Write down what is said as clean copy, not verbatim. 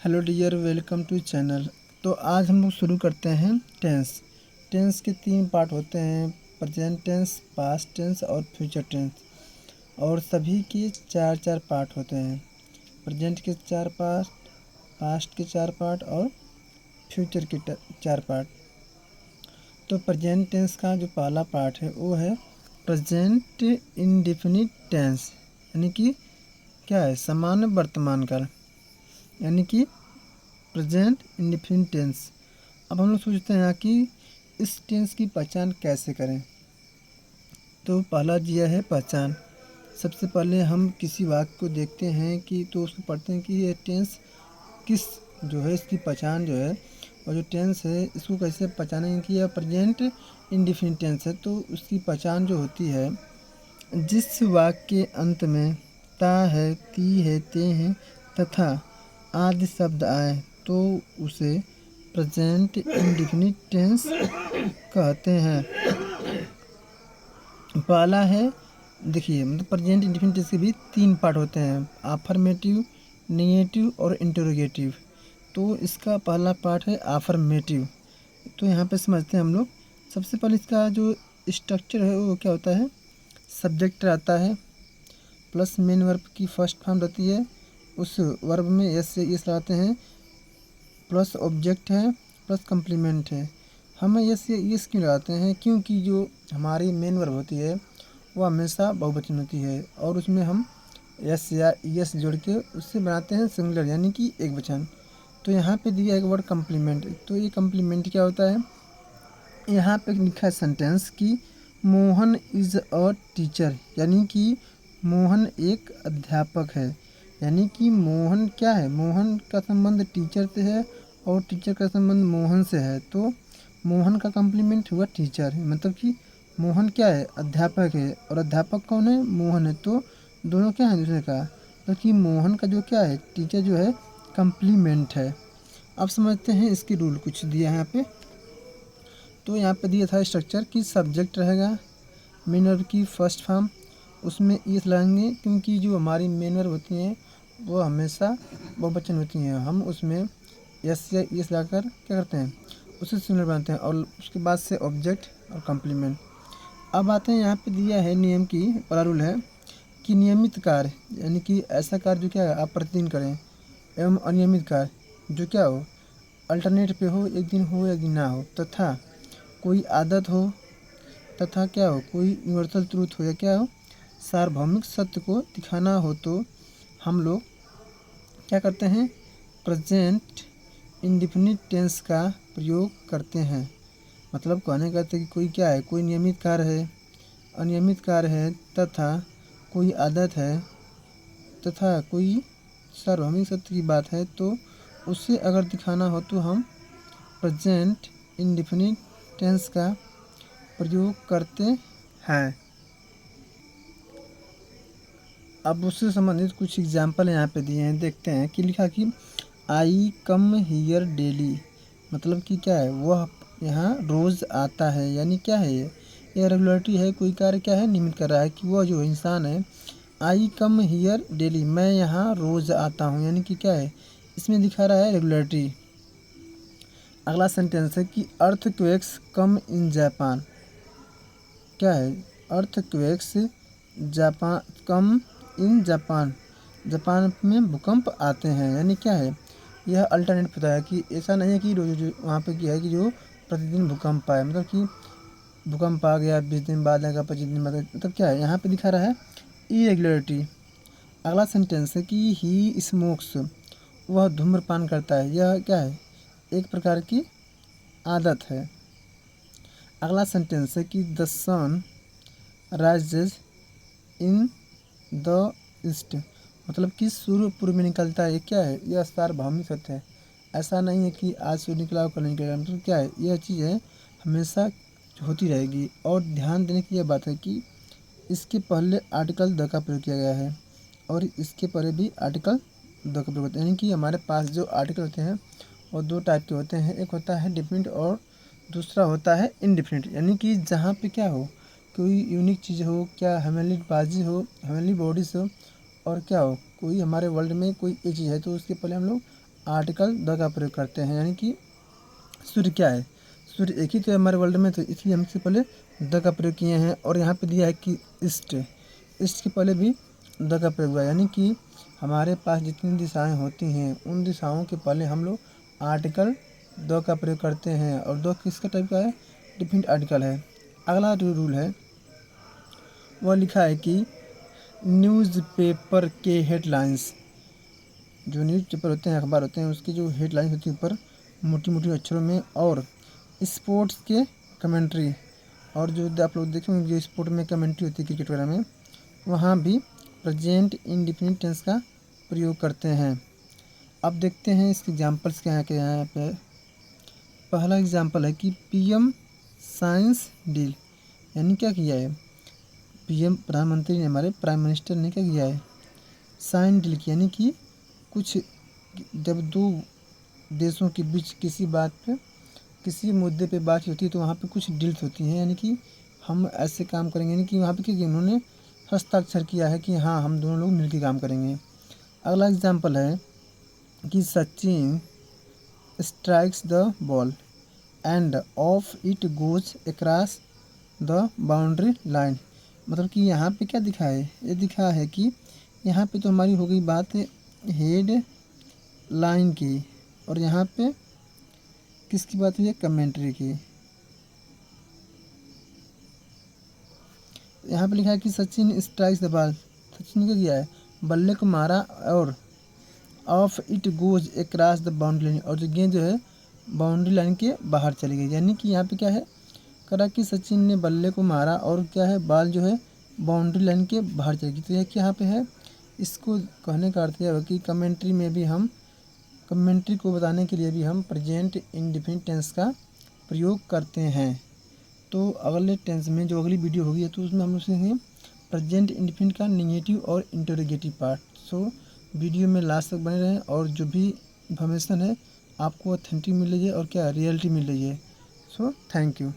Hello dear, welcome to channel. तो आज हम लोग शुरू करते हैं टेंस। टेंस के 3 पार्ट होते हैं, प्रेजेंट टेंस, पास्ट टेंस और फ्यूचर टेंस। और सभी के 4 पार्ट होते हैं। प्रेजेंट के 4 पार्ट, पास्ट के 4 पार्ट और फ्यूचर के 4 पार्ट। तो प्रेजेंट टेंस का जो पहला पार्ट है वो है प्रेजेंट इंडेफिनिट टेंस, यानी कि क्या है, सामान्य वर्तमान काल, यानी कि प्रेजेंट इंडेफिनिट टेंस। अब हम लोग सोचते हैं कि इस टेंस की पहचान कैसे करें। तो पहला दिया है पहचान। सबसे पहले हम किसी वाक्य को देखते हैं कि तो उसको पढ़ते हैं कि ये टेंस किस जो है, इसकी पहचान जो है, और जो टेंस है इसको कैसे पहचानेंगे कि यह प्रेजेंट इंडेफिनिट टेंस है। तो उसकी पहचान जो होती है, जिस वाक्य के अंत में ता है, ती है, ते हैं तथा आदि शब्द आए तो उसे प्रेजेंट इंडेफिनिट टेंस कहते हैं। पहला है, देखिए, मतलब प्रेजेंट इंडेफिनिट टेंस के भी 3 पार्ट होते हैं, अफर्मेटिव, नेगेटिव और इंटरोगेटिव। तो इसका पहला पार्ट है अफर्मेटिव। तो यहाँ पे समझते हैं हम लोग। सबसे पहले इसका जो स्ट्रक्चर है वो क्या होता है, सब्जेक्ट रहता है प्लस मेन वर्ब की फर्स्ट फॉर्म रहती है, उस वर्ब में यस से यस लगाते हैं, प्लस ऑब्जेक्ट है, प्लस कम्प्लीमेंट है। हम यस या यस क्यों लगाते हैं, क्योंकि जो हमारी मेन वर्ब होती है वो हमेशा बहुवचन होती है और उसमें हम यस या यस जोड़ के उससे बनाते हैं सिंगुलर, यानी कि एक वचन। तो यहाँ पे दिया एक वर्ड कम्प्लीमेंट। तो ये कम्प्लीमेंट क्या होता है, यहाँ पे लिखा है सेंटेंस कि मोहन इज़ अ टीचर, यानी कि मोहन एक अध्यापक है। यानी कि मोहन क्या है, मोहन का संबंध टीचर से है और टीचर का संबंध मोहन से है। तो मोहन का कम्प्लीमेंट हुआ टीचर, मतलब कि मोहन क्या है, अध्यापक है, और अध्यापक कौन है, मोहन है। तो दोनों क्या है दूसरे का, तो कि मोहन का जो क्या है, टीचर जो है, कम्प्लीमेंट है। अब समझते हैं इसकी रूल, कुछ दिया है यहाँ पे। तो यहाँ पे दिया था स्ट्रक्चर कि सब्जेक्ट रहेगा, मेन वर्ब की फर्स्ट फॉर्म, उसमें इस लगाएंगे क्योंकि जो हमारी मेन वर्ब होती हैं वो हमेशा बहुवचन होती हैं। हम उसमें यस या यस लगाकर क्या करते हैं, उसे सिंगुलर बनाते हैं, और उसके बाद से ऑब्जेक्ट और कम्प्लीमेंट। अब आते हैं यहाँ पे दिया है नियम की, पहला रूल है कि नियमित कार्य, यानी कि ऐसा कार्य जो क्या है आप प्रतिदिन करें, एवं अनियमित कार्य जो क्या हो, अल्टरनेट पे हो, एक दिन हो एक दिन ना हो, तथा कोई आदत हो, तथा क्या हो, कोई यूनिवर्सल ट्रूथ हो, या क्या हो, सार्वभौमिक सत्य को दिखाना हो, तो हम लोग क्या करते हैं, प्रेजेंट इंडेफिनिट टेंस का प्रयोग करते हैं। मतलब कहने का अर्थ है कि कोई क्या है, कोई नियमित कार्य है, अनियमित कार्य है, तथा कोई आदत है, तथा कोई सार्वभौमिक सत्य की बात है, तो उसे अगर दिखाना हो तो हम प्रेजेंट इंडेफिनिट टेंस का प्रयोग करते हैं। अब उससे संबंधित कुछ एग्जाम्पल यहाँ पे दिए हैं, देखते हैं कि लिखा कि आई कम हियर डेली, मतलब कि क्या है, वह यहाँ रोज़ आता है, यानी क्या है, ये रेगुलरिटी है, कोई कार्य क्या है, नियमित कर रहा है कि वह जो इंसान है, आई कम हियर डेली, मैं यहाँ रोज़ आता हूँ, यानी कि क्या है, इसमें दिखा रहा है रेगुलरिटी। अगला सेंटेंस है कि अर्थक्वेक्स कम इन जापान, क्या है, earthquakes Japan come in Japan, Japan में भूकंप आते हैं, यानी क्या है, यह अल्टरनेट पता है कि ऐसा नहीं है कि रोज वहाँ पे क्या है कि जो प्रतिदिन भूकंप आए, मतलब कि भूकंप आ गया 20 दिन बाद आएगा, 25 दिन बाद, मतलब क्या है, यहाँ पे दिखा रहा है इरेगुलरिटी। अगला सेंटेंस है कि ही स्मोक्स, वह धूम्रपान करता है, यह क्या है, एक प्रकार की आदत है। अगला सेंटेंस है कि the sun rises in the east, मतलब कि सूर्य पूर्व में निकलता है, ये क्या है, यह सार्वभौमिक सत्य है। ऐसा नहीं है कि आज सूर्य निकला और कल नहीं निकलेगा, मतलब क्या है, यह चीज़ है हमेशा होती रहेगी। और ध्यान देने की यह बात है कि इसके पहले आर्टिकल द का प्रयोग किया गया है और इसके पहले भी आर्टिकल द का प्रयोग होता है, यानी कि हमारे पास जो आर्टिकल होते हैं वो 2 टाइप के होते हैं, एक होता है डिफिनिट और दूसरा होता है इनडिफिनिट। यानी कि जहाँ पे क्या हो, कोई यूनिक चीज़ हो, क्या हेवनली बाजी हो, हेवनली बॉडीज हो, और क्या हो, कोई हमारे वर्ल्ड में कोई एक चीज़ है, तो उसके पहले हम लोग आर्टिकल द का प्रयोग करते हैं, यानी कि सूर्य क्या है, सूर्य एक ही तो है हमारे वर्ल्ड में, तो इसलिए हम इससे पहले द का प्रयोग किए हैं। और यहाँ पे दिया है कि ईस्ट, ईस्ट के पहले भी द का प्रयोग हुआ, यानी कि हमारे पास जितनी दिशाएं होती हैं उन दिशाओं के पहले हम लोग आर्टिकल द का प्रयोग करते हैं। और द किसका टाइप का है, डिफिनेट आर्टिकल है। अगला जो रूल है वह लिखा है कि न्यूज़पेपर के हेडलाइंस, जो न्यूज़पेपर होते हैं, अखबार होते हैं, उसकी जो हेडलाइंस होती है ऊपर मोटी मोटी अक्षरों में, और स्पोर्ट्स के कमेंट्री, और जो आप लोग देखेंगे जो स्पोर्ट में कमेंट्री होती है क्रिकेट वगैरह में, वहाँ भी प्रेजेंट इंडिफिनिट टेंस का प्रयोग करते हैं। अब देखते हैं इसके एग्जाम्पल्स क्या हैं यहाँ पे। पहला एग्जाम्पल है कि पीएम साइंस डील, यानी क्या किया है, पीएम प्रधानमंत्री ने, हमारे प्राइम मिनिस्टर ने क्या किया है, साइन डील की, यानी कि कुछ जब दो देशों के बीच किसी बात पे, किसी मुद्दे पे बात होती है तो वहाँ पे कुछ डील्स होती हैं, यानी कि हम ऐसे काम करेंगे, यानी कि वहाँ पे क्या किया, उन्होंने हस्ताक्षर किया है कि हाँ हम दोनों लोग मिलकर काम करेंगे। अगला एग्जाम्पल है कि Sachin strikes the ball end of it goes across the boundary line, मतलब कि यहाँ पे क्या दिखा है, ये दिखा है कि यहाँ पे तो हमारी हो गई बात हेड लाइन की, और यहाँ पे किसकी बात हुई है, कमेंट्री की। यहाँ पे लिखा है कि Sachin strikes the ball, Sachin ने क्या किया है, बल्ले को मारा, और of it goes across the boundary line, और जो गेंद जो है बाउंड्री लाइन के बाहर चली गई, यानी कि यहाँ पे क्या है करा कि सचिन ने बल्ले को मारा और क्या है बॉल जो है बाउंड्री लाइन के बाहर चली गई। तो यह क्या यहाँ पे है, इसको कहने का अर्थ यह है कि कमेंट्री में भी हम, कमेंट्री को बताने के लिए भी हम प्रेजेंट इंडिफिनिट टेंस का प्रयोग करते हैं। तो अगले टेंस में जो अगली वीडियो होगी तो उसमें हम लोग सीखेंगे प्रेजेंट इंडिफिनिट का नेगेटिव और इंटरोगेटिव पार्ट। सो वीडियो में लास्ट तक बने रहें, और जो भी इन्फॉर्मेशन है आपको ऑथेंटिक मिल रही है और क्या रियलिटी मिल रही है। So thank you.